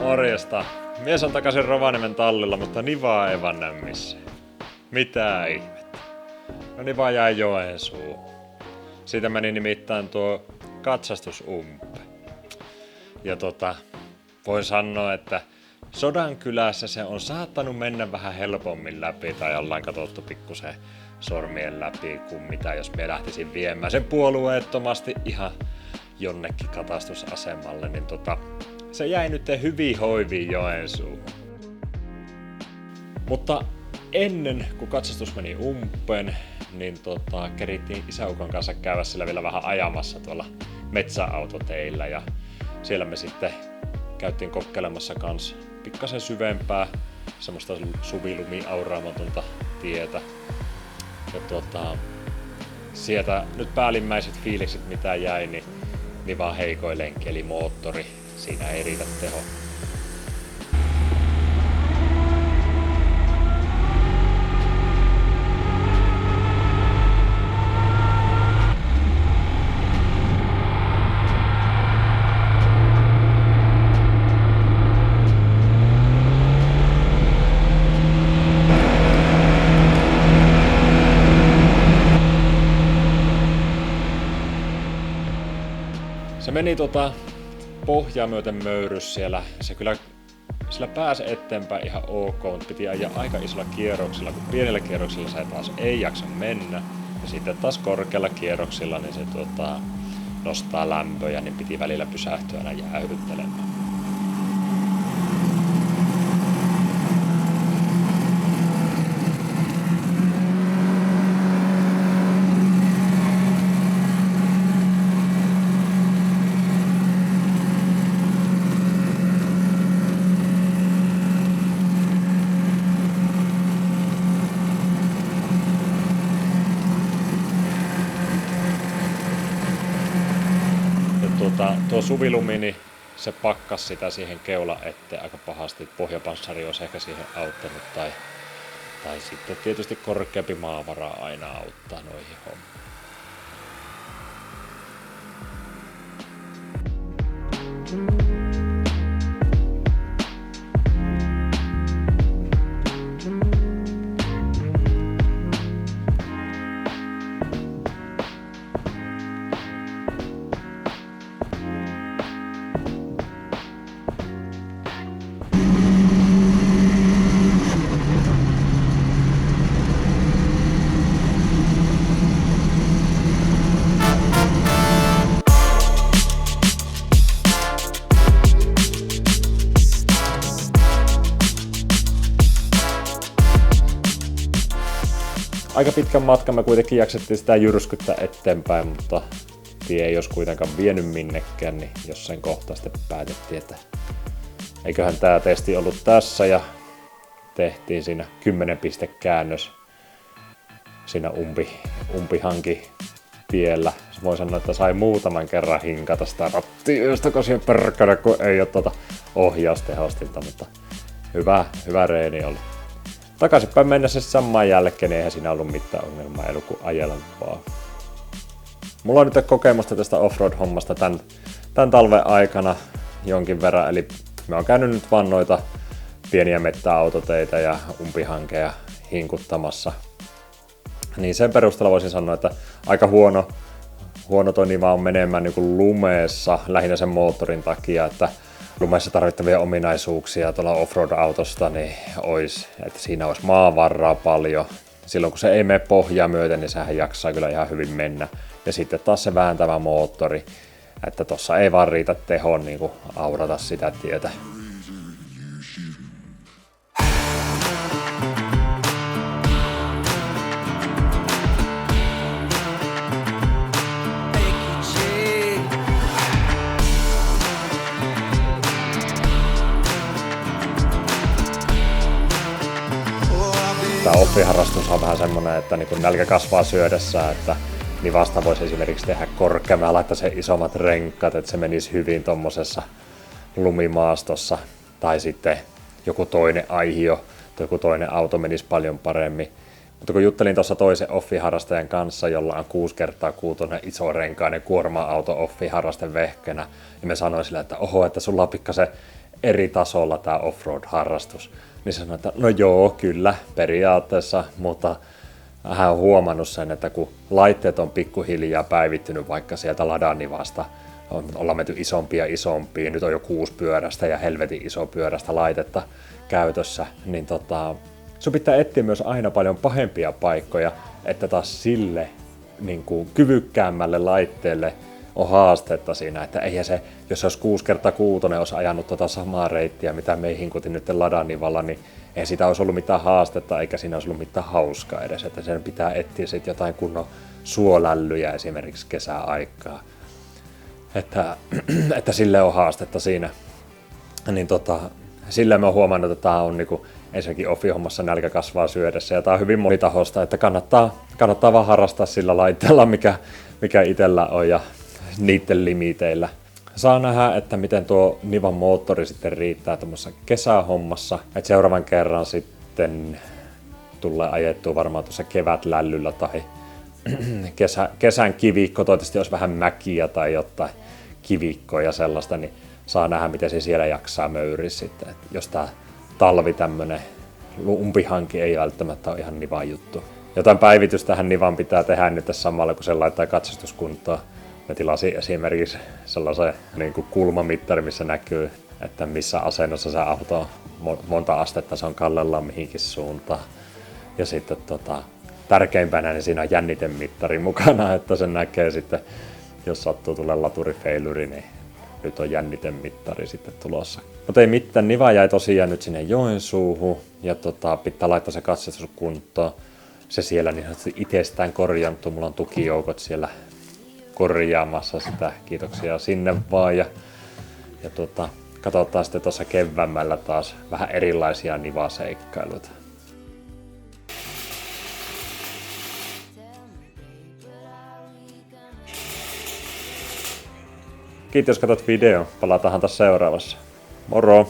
Morjesta. Mies on takaisin Rovaniemen tallilla, mutta Nivaa ei vaan näy missään. Mitä ihmettä. No Niva jäi Joensuuhun. Siitä meni nimittäin tuo katsastusumpe. Ja voin sanoa, että Sodankylässä se on saattanut mennä vähän helpommin läpi tai ollaan katsottu pikkusen sormien läpi kuin mitä jos me lähtisin viemään sen puolueettomasti ihan jonnekin katastusasemalle, niin se jäi nyt hyvin hoiviin Joensuuhun. Mutta ennen kuin katsastus meni umpeen, niin kerittiin isäukon kanssa käydä sillä vielä vähän ajamassa tuolla metsäautoteillä ja siellä me sitten käytiin kokeilemassa kans pikkasen syvempää semmoista suvilumi-auraamatonta tietä. Ja sieltä nyt päällimmäiset fiilikset mitä jäi, niin vaan heikoin lenkki eli moottori. Siinä ei riitä teho. Se meni pohjaa myöten möyrys siellä. Se kyllä sillä pääsi eteenpäin ihan ok, mutta piti ajaa aika isolla kierroksilla, kun pienillä kierroksilla se taas ei jaksa mennä. Ja sitten taas korkealla kierroksilla niin se nostaa lämpöjä, niin piti välillä pysähtyä aina jäähdyttelemään. Tuo suvilumi, niin se pakkas sitä siihen keula eteen aika pahasti. Pohjapanssari olisi ehkä siihen auttanut tai sitten tietysti korkeampi maavara aina auttaa noihin hommiin. Aika pitkän matkan me kuitenkin jaksettiin sitä jyrskyttää eteenpäin, mutta tie ei olisi kuitenkaan vienyt minnekään, niin jossain kohtaa sitten päätettiin, että eiköhän tää testi ollut tässä ja tehtiin siinä 10 pistekäännös siinä umpihanki tiellä. Voin sanoa, että sai muutaman kerran hinkata sitä rattia, josta siihen perkkana, kun ei ole ohjaustehostinta, mutta hyvä reeni oli. Takaisinpäin mennessä samaan jälkeen, eihän siinä ollut mitään ongelmaa, ei ollut kuin ajella vaan. Mulla on nyt kokemusta tästä offroad-hommasta tämän talven aikana jonkin verran, eli mä oon käynyt nyt vaan noita pieniä mettäautoteitä ja umpihankeja hinkuttamassa. Niin sen perusteella voisin sanoa, että aika huono toi Niva on menemään niin kuin lumeessa, lähinnä sen moottorin takia, että lumeessa tarvittavia ominaisuuksia tuolla offroad-autosta, niin että siinä olisi maavaraa paljon. Silloin kun se ei mene pohjaa myöten, niin sehän jaksaa kyllä ihan hyvin mennä. Ja sitten taas se vääntävä moottori, että tossa ei vaan riitä tehon niin kuin aurata sitä tietä. Tämä offiharrastus on vähän semmoinen, että niin kun nälkä kasvaa syödessä, että niin vasta voisi esimerkiksi tehdä korkeammin, laittaa se isommat renkaat, että se menisi hyvin tuommoisessa lumimaastossa. Tai sitten joku toinen aihio tai joku toinen auto menisi paljon paremmin. Mutta kun juttelin tuossa toisen offiharrastajan kanssa, jolla on 6x6 iso renkainen kuorma-auto offiharrasten vehkenä, niin me sanoin sille, että oho, että sulla on pikkasen eri tasolla tämä offroad-harrastus. Niin sanoi, että no joo, kyllä, periaatteessa, mutta hän on huomannut sen, että kun laitteet on pikkuhiljaa päivittynyt vaikka sieltä Ladanivasta, ollaan menty isompia ja isompia, nyt on jo 6-pyörästä ja helvetin isopyörästä laitetta käytössä, niin sun pitää etsiä myös aina paljon pahempia paikkoja, että taas sille niin kuin kyvykkäämmälle laitteelle on haastetta siinä, että eihän se, jos se olisi 6x6 olisi ajanut samaa reittiä, mitä meihin kutin nyt Ladanivalla, niin ei sitä olisi ollut mitään haastetta, eikä siinä olisi ollut mitään hauskaa edes, että sen pitää etsiä sitten jotain kunnon suolällyjä esimerkiksi kesäaikaa, että sille on haastetta siinä, niin sille mä oon huomannut, että tämä on niinku ensinnäkin offi-hommassa nälkä kasvaa syödessä, ja tämä on hyvin monitahosta, että kannattaa vaan harrastaa sillä laitteella, mikä itsellä on, ja niiden limiteillä. Saa nähdä, että miten tuo Nivan moottori sitten riittää tuommoisessa kesähommassa, että seuraavan kerran sitten tulee ajettua varmaan tuossa kevätlällyllä tai kesän kivikko, toivottavasti olisi vähän mäkiä tai jotain kivikkoa ja sellaista, niin saa nähdä, miten se siellä jaksaa möyriä sitten. Et jos tämä talvi tämmöinen umpihanki ei välttämättä ole ihan Nivan juttu. Jotain päivitystä tähän Nivan pitää tehdä nyt samalla, kun se laittaa katsastuskuntoon. Mä tilasin esimerkiksi sellaisen niin kuin kulmamittari, missä näkyy, että missä asennossa se auto on, monta astetta se on kallellaan mihinkin suuntaan. Ja sitten tärkeimpänä niin siinä on jännitemittari mukana, että sen näkee sitten, jos sattuu tulee laturifeiluri, niin nyt on jännitemittari sitten tulossa. Mutta ei mitään, Niva jäi tosiaan nyt sinne Joensuuhun ja pitää laittaa se katsastuskuntoon. Se siellä niin itsestään korjanttu, mulla on tukijoukot siellä korjaamassa sitä, kiitoksia sinne vaan ja katsotaan sitten tuossa keväämällä taas vähän erilaisia Niva-seikkailuita. Kiitos, jos katsot video. Palataan taas seuraavassa. Moro!